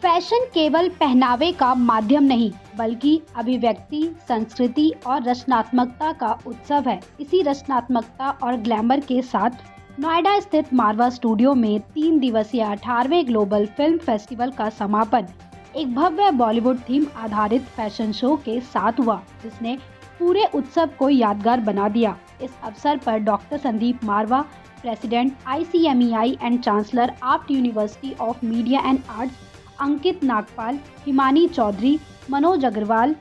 Fashion केवल पहनावे का माध्यम नहीं बल्कि अभिव्यक्ति, संस्कृति और रचनात्मकता का उत्सव है। इसी रचनात्मकता और ग्लैमर के साथ नोएडा स्थित मारवा स्टूडियो में 3 दिवसीय 18वें ग्लोबल फिल्म फेस्टिवल का समापन एक भव्य बॉलीवुड थीम आधारित फैशन शो के साथ हुआ, जिसने पूरे उत्सव को यादगार बना दिया। इस अवसर पर doctor Sandeep Marwah, president ICMEI and chancellor art university of media and arts, Ankit Nagpal, Himani Chaudhary, Manoj Agarwal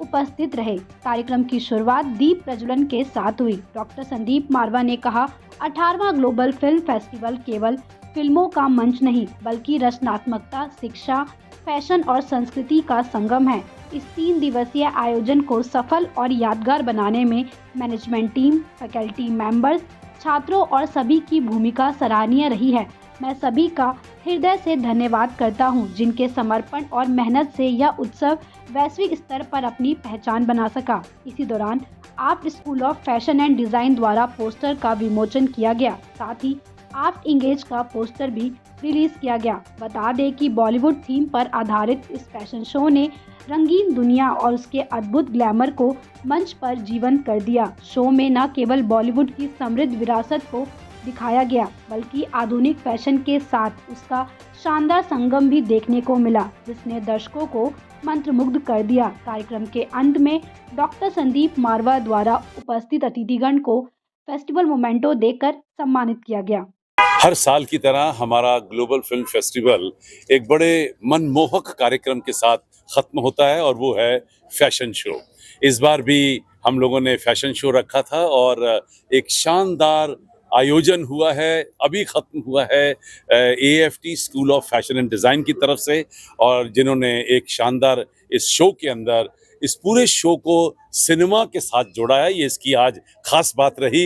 उपस्थित रहे। कार्यक्रम की शुरुआत दीप प्रज्वलन के साथ हुई। डॉक्टर संदीप मारवा ने कहा, 18वां ग्लोबल फिल्म फेस्टिवल केवल फिल्मों का मंच नहीं बल्कि रचनात्मकता, शिक्षा, फैशन और संस्कृति का संगम है। इस 3 दिवसीय आयोजन को सफल और यादगार बनाने में मैनेजमेंट टीम, फैकल्टी मेंबर्स, छात्रों और सभी की भूमिका सराहनीय रही है। मैं सभी का हृदय से धन्यवाद करता हूं, जिनके समर्पण और मेहनत से यह उत्सव वैश्विक स्तर पर अपनी पहचान बना सका। इसी दौरान art school of fashion and design द्वारा पोस्टर का विमोचन किया गया। साथ ही आर्ट इंगेज का पोस्टर भी रिलीज किया गया। बता दें कि बॉलीवुड थीम पर आधारित इस फैशन शो ने रंगीन दुनिया और उसके अद्भुत ग्लैमर को मंच पर जीवंत कर दिया। शो में न केवल बॉलीवुड की समृद्ध विरासत को दिखाया गया बल्कि आधुनिक फैशन के साथ उसका शानदार संगम भी देखने को मिला, जिसने दर्शकों को मंत्रमुग्ध कर दिया। कार्यक्रम के अंत में डॉक्टर संदीप मारवा द्वारा उपस्थित अतिथिगण को फेस्टिवल मोमेंटो देकर सम्मानित किया गया। हर साल की तरह हमारा ग्लोबल फिल्म फेस्टिवल एक बड़े मनमोहक कार्यक्रम के साथ खत्म होता है और वो है फैशन शो। इस बार भी हम लोगों ने फैशन शो रखा था और एक शानदार आयोजन हुआ है, अभी खत्म हुआ है AFT school of fashion and design की तरफ से, और जिन्होंने एक शानदार इस शो के अंदर इस पूरे शो को सिनेमा के साथ जोड़ा है। ये इसकी आज खास बात रही।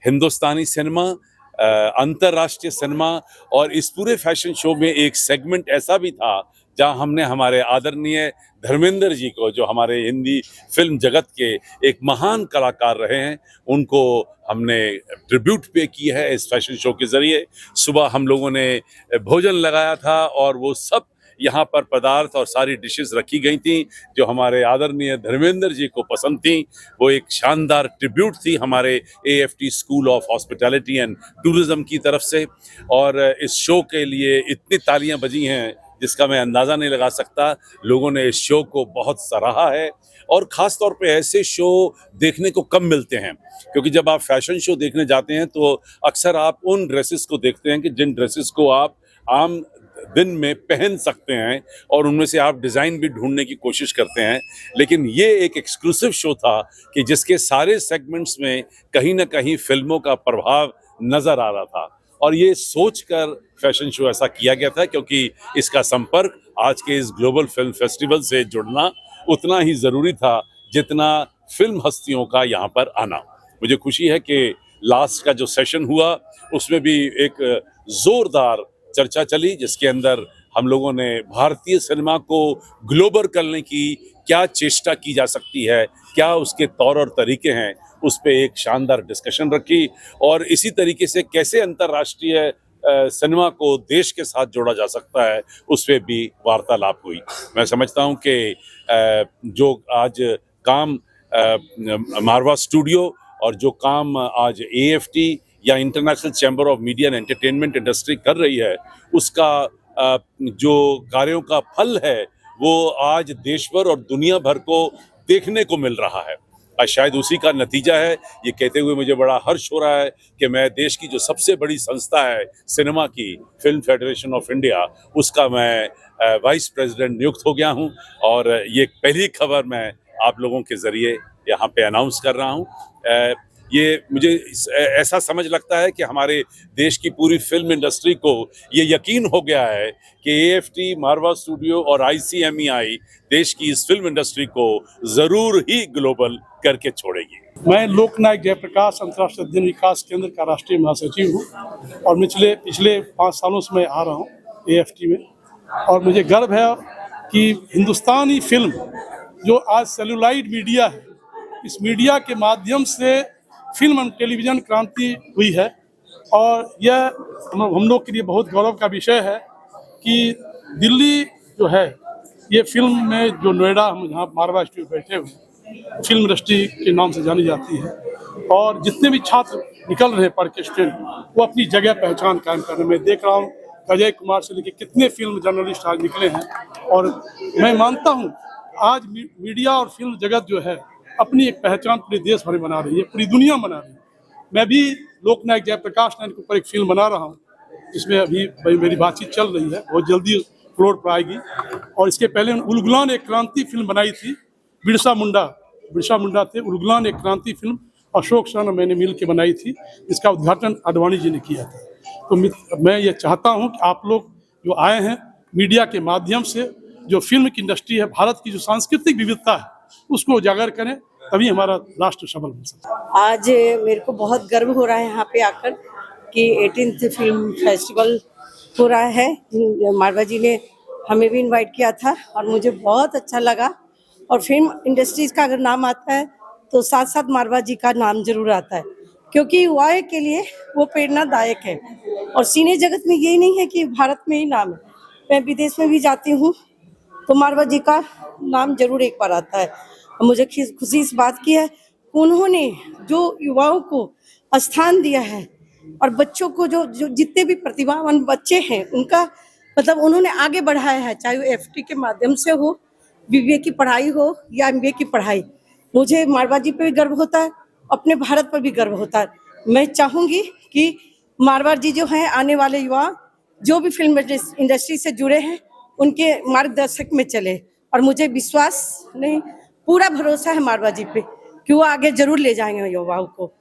हिंदुस्तानी सिनेमा, अंतर्राष्ट्रीय सिनेमा, और इस पूरे फैशन शो में एक सेगमेंट ऐसा भी था जहां हमने हमारे आदरणीय धर्मेंद्र जी को, जो हमारे हिंदी फिल्म जगत के एक महान कलाकार रहे हैं, उनको हमने ट्रिब्यूट पे की है इस फैशन शो के जरिए। सुबह हम लोगों ने भोजन लगाया था और वो सब यहाँ पर पदार्थ और सारी डिशेस रखी गई थी जो हमारे आदरणीय धर्मेंद्र जी को पसंद थी। वो एक शानदार ट्रिब्यूट थी हमारे AFT school of hospitality and tourism की तरफ से। और इस शो के लिए इतनी तालियां बजी हैं जिसका मैं अंदाज़ा नहीं लगा सकता। लोगों ने इस शो को बहुत सराहा है और ख़ास तौर पे ऐसे शो देखने को कम मिलते हैं, क्योंकि जब आप फैशन शो देखने जाते हैं तो अक्सर आप उन ड्रेसेस को देखते हैं कि जिन ड्रेसेस को आप आम दिन में पहन सकते हैं और उनमें से आप डिज़ाइन भी ढूंढने की कोशिश करते हैं। लेकिन ये एक एक्सक्लूसिव शो था कि जिसके सारे सेगमेंट्स में कहीं ना कहीं फिल्मों का प्रभाव नज़र आ रहा था, और ये सोचकर फैशन शो ऐसा किया गया था क्योंकि इसका संपर्क आज के इस ग्लोबल फिल्म फेस्टिवल से जुड़ना उतना ही ज़रूरी था जितना फिल्म हस्तियों का यहाँ पर आना। मुझे खुशी है कि लास्ट का जो सेशन हुआ उसमें भी एक ज़ोरदार चर्चा चली, जिसके अंदर हम लोगों ने भारतीय सिनेमा को ग्लोबल करने की क्या चेष्टा की जा सकती है, क्या उसके तौर और तरीके हैं, उस पे एक शानदार डिस्कशन रखी, और इसी तरीके से कैसे अंतर्राष्ट्रीय सिनेमा को देश के साथ जोड़ा जा सकता है उस पे भी वार्तालाप हुई। मैं समझता हूँ कि जो आज काम मारवा स्टूडियो और जो काम आज AFT या international chamber of media and entertainment industry कर रही है, उसका जो कार्यों का फल है वो आज देश भर और दुनिया भर को देखने को मिल रहा है। शायद उसी का नतीजा है। ये कहते हुए मुझे बड़ा हर्ष हो रहा है कि मैं देश की जो सबसे बड़ी संस्था है सिनेमा की, फिल्म फेडरेशन ऑफ इंडिया, उसका मैं वाइस प्रेसिडेंट नियुक्त हो गया हूँ, और ये पहली खबर मैं आप लोगों के ज़रिए यहाँ पे अनाउंस कर रहा हूँ। ये मुझे ऐसा समझ लगता है कि हमारे देश की पूरी फिल्म इंडस्ट्री को ये यकीन हो गया है कि AFT, मारवा स्टूडियो और ICMEI देश की इस फिल्म इंडस्ट्री को ज़रूर ही ग्लोबल करके छोड़ेगी। मैं लोकनायक जयप्रकाश अंतर्राष्ट्रीय अध्ययन विकास केंद्र का राष्ट्रीय महासचिव हूँ और पिछले 5 सालों से मैं आ रहा हूँ AFT में, और मुझे गर्व है कि हिंदुस्तानी फिल्म जो आज सेलुलॉइड मीडिया है, इस मीडिया के माध्यम से फिल्म और टेलीविज़न क्रांति हुई है, और यह हम लोग के लिए बहुत गौरव का विषय है कि दिल्ली जो है, ये फिल्म में जो नोएडा हम जहाँ मारवा स्टूडियो बैठे हुए हैं, फिल्म इंडस्ट्री के नाम से जानी जाती है। और जितने भी छात्र निकल रहे हैं पढ़ के स्टूडेंट, वो अपनी जगह पहचान कायम कर रहे हैं। मैं देख रहा हूँ अजय कुमार से लेकर कितने फिल्म जर्नलिस्ट आज निकले हैं। और मैं मानता हूँ आज मीडिया और फिल्म जगत जो है अपनी एक पहचान पूरे देश भर में बना रही है, पूरी दुनिया बना रही है। मैं भी लोकनायक जयप्रकाश नारायण के ऊपर एक फिल्म बना रहा हूँ, जिसमें अभी मेरी बातचीत चल रही है, बहुत जल्दी फ्लोर पर आएगी। और इसके पहले उलगुलान एक क्रांति फिल्म बनाई थी, बिरसा मुंडा थे। उलगुलान एक क्रांति फिल्म अशोक सर मैंने मिल के बनाई थी, जिसका उद्घाटन आडवाणी जी ने किया था। तो मैं ये चाहता हूँ कि आप लोग जो आए हैं मीडिया के माध्यम से, जो फिल्म की इंडस्ट्री है, भारत की जो सांस्कृतिक विविधता है, उसको उजागर करें, तभी हमारा राष्ट्र सबल बन सकता है। आज मेरे को बहुत गर्व हो रहा है यहाँ पे आकर कि 18th फिल्म फेस्टिवल हो रहा है। मारवा जी ने हमें भी इनवाइट किया था और मुझे बहुत अच्छा लगा। और फिल्म इंडस्ट्रीज का अगर नाम आता है तो साथ साथ मारवा जी का नाम जरूर आता है, क्योंकि युवाओं के लिए वो प्रेरणादायक है। और सिने जगत में यही नहीं है कि भारत में ही नाम है, मैं विदेश में भी जाती हूँ तो मारवा जी का नाम जरूर एक बार आता है। मुझे खुशी इस बात की है, उन्होंने जो युवाओं को स्थान दिया है और बच्चों को जो जितने भी प्रतिभावान बच्चे हैं उनका मतलब उन्होंने आगे बढ़ाया है, चाहे वो एफटी के माध्यम से हो, बीबीए की पढ़ाई हो या एमबीए की पढ़ाई। मुझे मारवा जी पे भी गर्व होता है, अपने भारत पर भी गर्व होता है। मैं चाहूँगी कि मारवा जी जो हैं, आने वाले युवा जो भी फिल्म इंडस्ट्री से जुड़े हैं उनके मार्गदर्शक में चले। और मुझे विश्वास नहीं, पूरा भरोसा है मारवा जी पे कि वो आगे जरूर ले जाएंगे युवाओं को।